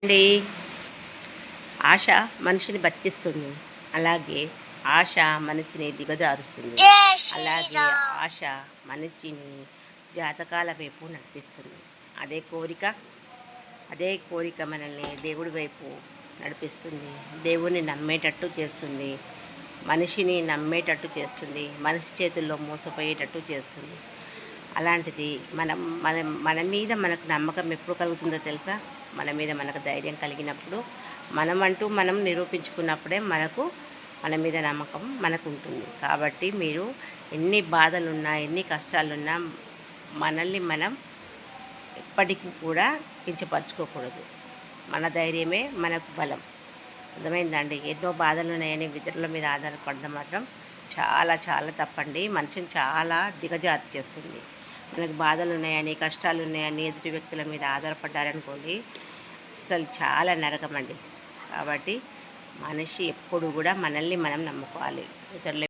అండి. ఆశ మనిషిని బతికిస్తుంది, అలాగే ఆశ మనిషిని దిగజారుస్తుంది, అలాగే ఆశ మనిషిని జాతకాల వైపు నడిపిస్తుంది. అదే కోరిక మనల్ని దేవుడి వైపు నడిపిస్తుంది, దేవుని నమ్మేటట్టు చేస్తుంది, మనిషిని నమ్మేటట్టు చేస్తుంది, మనిషి చేతుల్లో మోసపోయేటట్టు చేస్తుంది. అలాంటిది మన మీద మనకు నమ్మకం ఎప్పుడు కలుగుతుందో తెలుసా? మన మీద మనకు ధైర్యం కలిగినప్పుడు, మనం నిరూపించుకున్నప్పుడే మన మీద నమ్మకం మనకు ఉంటుంది. కాబట్టి మీరు ఎన్ని బాధలున్నా, ఎన్ని కష్టాలున్నా మనల్ని మనం ఎప్పటికీ కూడా కించపరచుకోకూడదు. మన ధైర్యమే మనకు బలం. అర్థమైందండి? ఎన్నో బాధలు ఉన్నాయని ఇతరుల మీద ఆధారపడడం మాత్రం చాలా చాలా తప్పండి. మనిషిని చాలా దిగజారు చేస్తుంది. మనకు బాధలు ఉన్నాయని, కష్టాలు ఉన్నాయని ఎదుటి వ్యక్తుల మీద ఆధారపడ్డారనుకోండి, అసలు చాలా నరకం అండి. కాబట్టి మనిషి ఎప్పుడు కూడా మనల్ని మనం నమ్ముకోవాలి. ఇతరుల